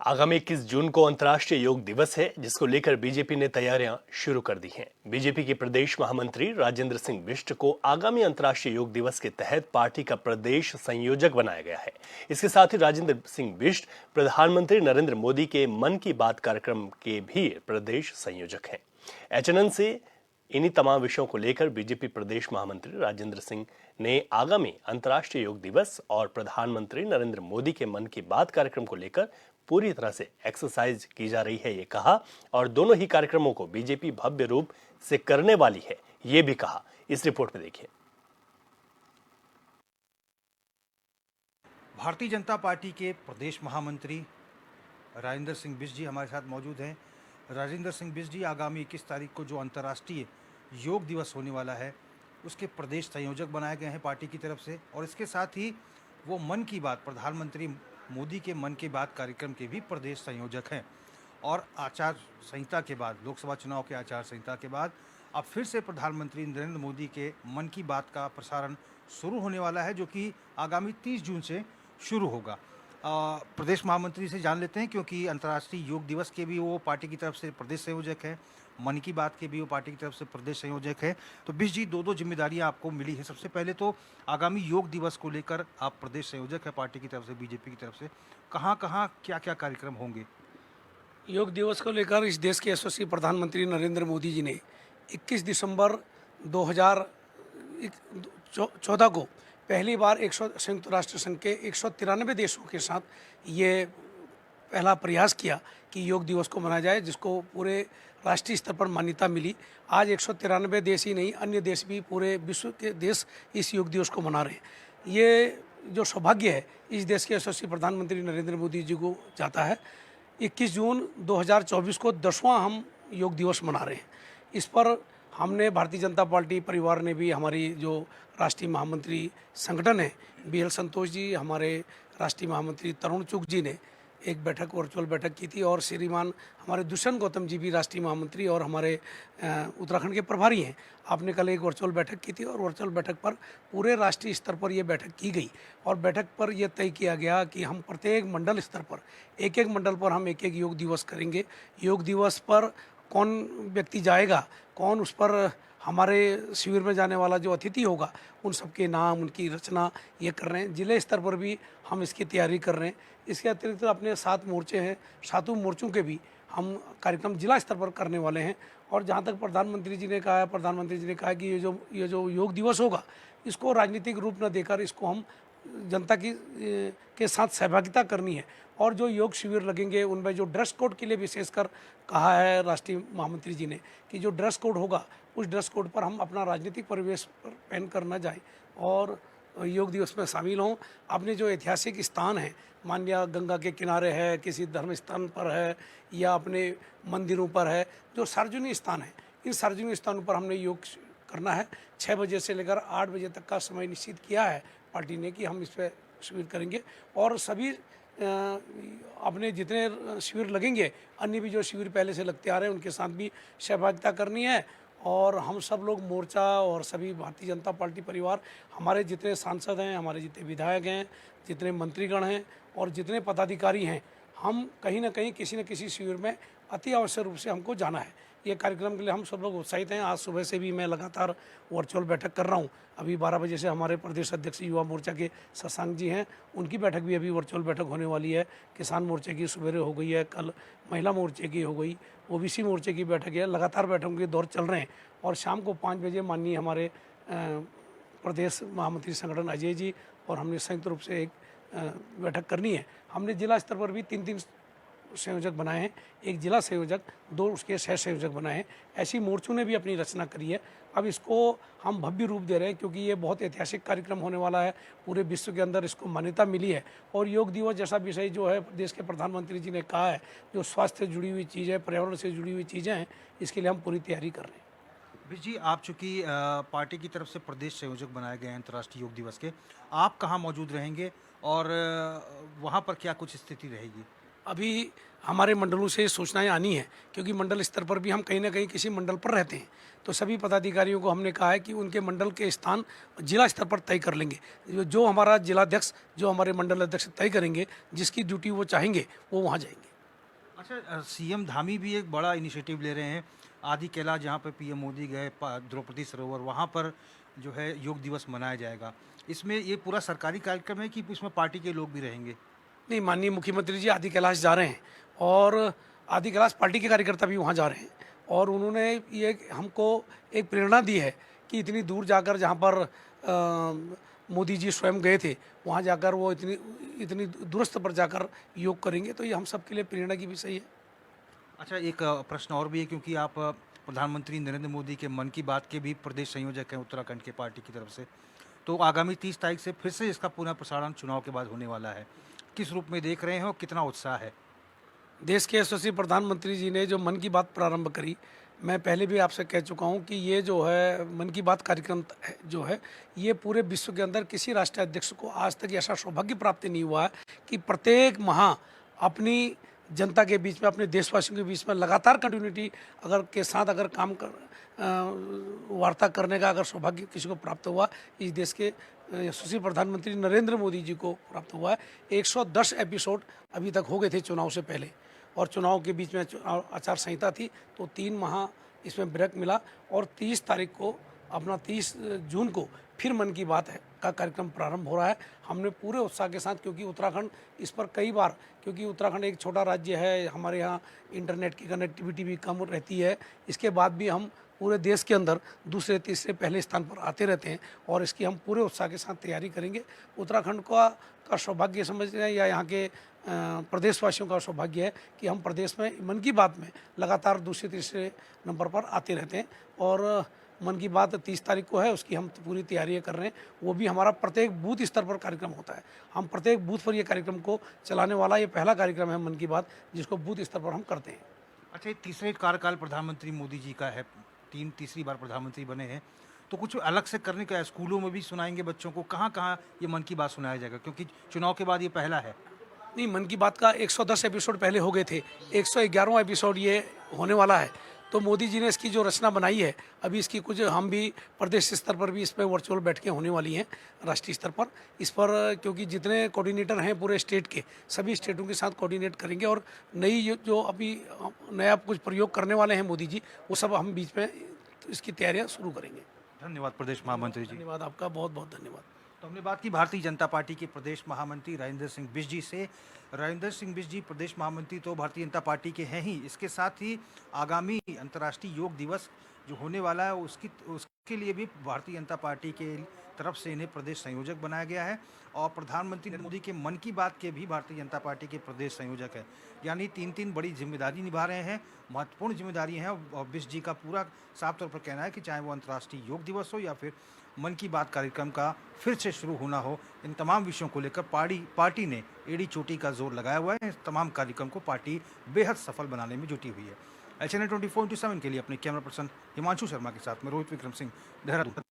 आगामी 21 जून को अंतर्राष्ट्रीय योग दिवस है, जिसको लेकर बीजेपी ने तैयारियां शुरू कर दी हैं। बीजेपी के प्रदेश महामंत्री राजेंद्र सिंह बिष्ट को आगामी अंतर्राष्ट्रीय योग दिवस के तहत पार्टी का प्रदेश संयोजक बनाया गया है। इसके साथ ही राजेंद्र सिंह बिष्ट प्रधानमंत्री नरेंद्र मोदी के मन की बात कार्यक्रम के भी प्रदेश संयोजक हैं। एचएनएन से इन्हीं तमाम विषयों को लेकर बीजेपी प्रदेश महामंत्री राजेंद्र सिंह ने आगामी अंतर्राष्ट्रीय योग दिवस और प्रधानमंत्री नरेंद्र मोदी के मन की बात कार्यक्रम को लेकर पूरी तरह से एक्सरसाइज की जा रही है, ये कहा। और दोनों ही कार्यक्रमों को बीजेपी भव्य रूप से करने वाली है, ये भी कहा। इस रिपोर्ट में देखिए। भारतीय जनता पार्टी के प्रदेश महामंत्री राजेंद्र सिंह बिष्ट जी हमारे साथ मौजूद हैं। राजेंद्र सिंह बिष्ट जी आगामी 21 तारीख को जो अंतर्राष्ट्रीय योग दिवस होने वाला है, उसके प्रदेश संयोजक बनाए गए हैं पार्टी की तरफ से। और इसके साथ ही वो मन की बात, प्रधानमंत्री मोदी के मन की बात कार्यक्रम के भी प्रदेश संयोजक हैं। और आचार संहिता के बाद, लोकसभा चुनाव के आचार संहिता के बाद अब फिर से प्रधानमंत्री नरेंद्र मोदी के मन की बात का प्रसारण शुरू होने वाला है, जो कि आगामी 30 जून से शुरू होगा। प्रदेश महामंत्री से जान लेते हैं, क्योंकि अंतर्राष्ट्रीय योग दिवस के भी वो पार्टी की तरफ से प्रदेश संयोजक हैं, मन की बात के भी वो पार्टी की तरफ से प्रदेश संयोजक है। तो बिष्ट जी, दो जिम्मेदारियां आपको मिली है। सबसे पहले तो आगामी योग दिवस को लेकर आप प्रदेश संयोजक है पार्टी की तरफ से, बीजेपी की तरफ से, कहाँ क्या क्या कार्यक्रम होंगे? योग दिवस को लेकर इस देश के यशस्वी प्रधानमंत्री नरेंद्र मोदी जी ने 21 दिसंबर 2014 को पहली बार संयुक्त राष्ट्र संघ के 193 देशों के साथ ये पहला प्रयास किया कि योग दिवस को मनाया जाए, जिसको पूरे राष्ट्रीय स्तर पर मान्यता मिली। आज 193 देश ही नहीं, अन्य देश भी, पूरे विश्व के देश इस योग दिवस को मना रहे हैं। ये जो सौभाग्य है इस देश के यशस्वी प्रधानमंत्री नरेंद्र मोदी जी को जाता है। 21 जून 2024 को 10वां हम योग दिवस मना रहे हैं। इस पर हमने, भारतीय जनता पार्टी परिवार ने भी, हमारी जो राष्ट्रीय महामंत्री संगठन है BL संतोष जी, हमारे राष्ट्रीय महामंत्री तरुण चुग जी ने एक बैठक, वर्चुअल बैठक की थी। और श्रीमान हमारे दुष्यंत गौतम जी भी राष्ट्रीय महामंत्री और हमारे उत्तराखंड के प्रभारी हैं, आपने कल एक वर्चुअल बैठक की थी। और वर्चुअल बैठक पर पूरे राष्ट्रीय स्तर पर यह बैठक की गई और बैठक पर यह तय किया गया कि हम प्रत्येक मंडल स्तर पर, एक मंडल पर हम एक योग दिवस करेंगे। योग दिवस पर कौन व्यक्ति जाएगा, कौन उस पर हमारे शिविर में जाने वाला जो अतिथि होगा, उन सबके नाम, उनकी रचना ये कर रहे हैं। जिले स्तर पर भी हम इसकी तैयारी कर रहे हैं। इसके अतिरिक्त अपने 7 मोर्चे हैं, 7 मोर्चों के भी हम कार्यक्रम जिला स्तर पर करने वाले हैं। और जहाँ तक प्रधानमंत्री जी ने कहा कि ये जो योग दिवस होगा, इसको राजनीतिक रूप न देकर इसको हम जनता के साथ सहभागिता करनी है। और जो योग शिविर लगेंगे उनमें जो ड्रेस कोड के लिए विशेषकर कहा है राष्ट्रीय महामंत्री जी ने कि जो ड्रेस कोड होगा, उस ड्रेस कोड पर हम अपना राजनीतिक परिवेश पहन कर न जाए और योग दिवस में शामिल हों। अपने जो ऐतिहासिक स्थान हैं, मान लिया गंगा के किनारे है, किसी धर्म स्थान पर है, या अपने मंदिरों पर है, जो सार्वजनिक स्थान है, इन सार्वजनिक स्थानों पर हमने योग करना है। 6 बजे से लेकर 8 बजे तक का समय निश्चित किया है पार्टी ने कि हम इस पर शिविर करेंगे। और सभी अपने जितने शिविर लगेंगे, अन्य भी जो शिविर पहले से लगते आ रहे हैं, उनके साथ भी सहभागिता करनी है। और हम सब लोग मोर्चा और सभी भारतीय जनता पार्टी परिवार, हमारे जितने सांसद हैं, हमारे जितने विधायक हैं, जितने मंत्रीगण हैं और जितने पदाधिकारी हैं, हम कहीं ना कहीं किसी न किसी शिविर में अति आवश्यक रूप से हमको जाना है। ये कार्यक्रम के लिए हम सब लोग उत्साहित हैं। आज सुबह से भी मैं लगातार वर्चुअल बैठक कर रहा हूँ। अभी 12 बजे से हमारे प्रदेश अध्यक्ष युवा मोर्चा के शशांक जी हैं, उनकी बैठक भी अभी वर्चुअल बैठक होने वाली है। किसान मोर्चे की सवेरे हो गई है, कल महिला मोर्चे की हो गई, OBC मोर्चे की बैठक है। लगातार बैठकों के दौर चल रहे हैं। और शाम को 5 बजे माननीय हमारे प्रदेश महामंत्री संगठन अजय जी और हमने संयुक्त रूप से एक बैठक करनी है। हमने जिला स्तर पर भी 3 संयोजक बनाए हैं, एक जिला संयोजक, 2 उसके सह संयोजक बनाए हैं। ऐसी मोर्चों ने भी अपनी रचना करी है। अब इसको हम भव्य रूप दे रहे हैं, क्योंकि ये बहुत ऐतिहासिक कार्यक्रम होने वाला है। पूरे विश्व के अंदर इसको मान्यता मिली है। और योग दिवस जैसा विषय जो है, देश के प्रधानमंत्री जी ने कहा है, जो स्वास्थ्य से जुड़ी हुई चीज़ है, पर्यावरण से जुड़ी हुई चीज़ें हैं, इसके लिए हम पूरी तैयारी कर रहे हैं। बिष्ट जी, आप चूँकि पार्टी की तरफ से प्रदेश संयोजक बनाए गए हैं अंतर्राष्ट्रीय योग दिवस के, आप कहाँ मौजूद रहेंगे और वहाँ पर क्या कुछ स्थिति रहेगी? अभी हमारे मंडलों से सूचनाएं आनी हैं, क्योंकि मंडल स्तर पर भी हम कहीं ना कहीं किसी मंडल पर रहते हैं। तो सभी पदाधिकारियों को हमने कहा है कि उनके मंडल के स्थान जिला स्तर पर तय कर लेंगे। जो हमारा जिलाध्यक्ष, जो हमारे मंडल अध्यक्ष तय करेंगे, जिसकी ड्यूटी वो चाहेंगे, वो वहाँ जाएंगे। अच्छा, सीएम धामी भी एक बड़ा इनिशिएटिव ले रहे हैं। आदि कैलाश जहाँ पर पीएम मोदी गए, द्रौपदी सरोवर, वहाँ पर जो है योग दिवस मनाया जाएगा। इसमें ये पूरा सरकारी कार्यक्रम है कि इसमें पार्टी के लोग भी रहेंगे? नहीं, माननीय मुख्यमंत्री जी आदि कैलाश जा रहे हैं और आदि कैलाश पार्टी के कार्यकर्ता भी वहाँ जा रहे हैं और उन्होंने ये हमको एक प्रेरणा दी है कि इतनी दूर जाकर जहाँ पर मोदी जी स्वयं गए थे वहाँ जाकर वो इतनी इतनी दूरस्थ पर जाकर योग करेंगे, तो ये हम सब के लिए प्रेरणा की विषय है। अच्छा, एक प्रश्न और भी है, क्योंकि आप प्रधानमंत्री नरेंद्र मोदी के मन की बात के भी प्रदेश संयोजक हैं उत्तराखंड के पार्टी की तरफ से। तो आगामी 30 तारीख से फिर से इसका पुनः प्रसारण चुनाव के बाद होने वाला है। किस रूप में देख रहे हैं और कितना उत्साह है? देश के यशस्वी प्रधानमंत्री जी ने जो मन की बात प्रारंभ करी, मैं पहले भी आपसे कह चुका हूं कि ये जो है मन की बात कार्यक्रम जो है ये पूरे विश्व के अंदर किसी राष्ट्रीय अध्यक्ष को आज तक ऐसा सौभाग्य प्राप्त नहीं हुआ है कि प्रत्येक माह अपनी जनता के बीच में, अपने देशवासियों के बीच में लगातार कंटिन्यूटी अगर के साथ अगर काम कर वार्ता करने का अगर सौभाग्य किसी को प्राप्त हुआ, इस देश के यशस्वी प्रधानमंत्री नरेंद्र मोदी जी को प्राप्त हुआ है। 110 एपिसोड अभी तक हो गए थे चुनाव से पहले और चुनाव के बीच में आचार संहिता थी, तो 3 माह इसमें ब्रेक मिला और 30 तारीख को अपना 30 जून को फिर मन की बात है का कार्यक्रम प्रारंभ हो रहा है। हमने पूरे उत्साह के साथ, क्योंकि उत्तराखंड इस पर कई बार, क्योंकि उत्तराखंड एक छोटा राज्य है, हमारे यहाँ इंटरनेट की कनेक्टिविटी भी कम रहती है, इसके बाद भी हम पूरे देश के अंदर दूसरे तीसरे पहले स्थान पर आते रहते हैं और इसकी हम पूरे उत्साह के साथ तैयारी करेंगे। उत्तराखंड का सौभाग्य समझते हैं या यहाँ के प्रदेशवासियों का सौभाग्य है कि हम प्रदेश में मन की बात में लगातार दूसरे तीसरे नंबर पर आते रहते हैं और मन की बात 30 तारीख को है, उसकी हम पूरी तैयारियां कर रहे हैं। वो भी हमारा प्रत्येक बूथ स्तर पर कार्यक्रम होता है, हम प्रत्येक बूथ पर ये कार्यक्रम को चलाने वाला ये पहला कार्यक्रम है मन की बात, जिसको बूथ स्तर पर हम करते हैं। अच्छा, ये तीसरे कार्यकाल प्रधानमंत्री मोदी जी का है, तीसरी बार प्रधानमंत्री बने हैं, तो कुछ अलग से करने का है? स्कूलों में भी सुनाएंगे बच्चों को? कहाँ कहाँ ये मन की बात सुनाया जाएगा, क्योंकि चुनाव के बाद ये पहला है? नहीं, मन की बात का 110 एपिसोड पहले हो गए थे, 111वां एपिसोड ये होने वाला है। तो मोदी जी ने इसकी जो रचना बनाई है, अभी इसकी कुछ हम भी प्रदेश स्तर पर भी इस पर वर्चुअल बैठकें होने वाली हैं, राष्ट्रीय स्तर पर इस पर, क्योंकि जितने कोऑर्डिनेटर हैं पूरे स्टेट के, सभी स्टेटों के साथ कोऑर्डिनेट करेंगे और नई जो अभी नया कुछ प्रयोग करने वाले हैं मोदी जी, वो सब हम बीच में इसकी तैयारियाँ शुरू करेंगे। धन्यवाद प्रदेश महामंत्री जी। धन्यवाद आपका, बहुत बहुत धन्यवाद। तो हमने बात की भारतीय जनता पार्टी के प्रदेश महामंत्री राजेंद्र सिंह बिष्ट जी से। राजेंद्र सिंह बिष्ट जी प्रदेश महामंत्री तो भारतीय जनता पार्टी के हैं ही, इसके साथ ही आगामी अंतर्राष्ट्रीय योग दिवस जो होने वाला है उसके लिए भी भारतीय जनता पार्टी के तरफ से इन्हें प्रदेश संयोजक बनाया गया है और प्रधानमंत्री नरेंद्र मोदी के मन की बात के भी भारतीय जनता पार्टी के प्रदेश संयोजक है। यानी 3 बड़ी जिम्मेदारी निभा रहे हैं, महत्वपूर्ण जिम्मेदारी हैं और बिष्ट जी का पूरा साफ तौर पर कहना है कि चाहे वो अंतर्राष्ट्रीय योग दिवस हो या फिर मन की बात कार्यक्रम का फिर से शुरू होना हो, इन तमाम विषयों को लेकर पार्टी ने एड़ी चोटी का जोर लगाया हुआ है। इस तमाम कार्यक्रम को पार्टी बेहद सफल बनाने में जुटी हुई है। Channel 24/7 के लिए अपने कैमरा पर्सन हिमांशु शर्मा के साथ में रोहित विक्रम सिंह, देहरादून।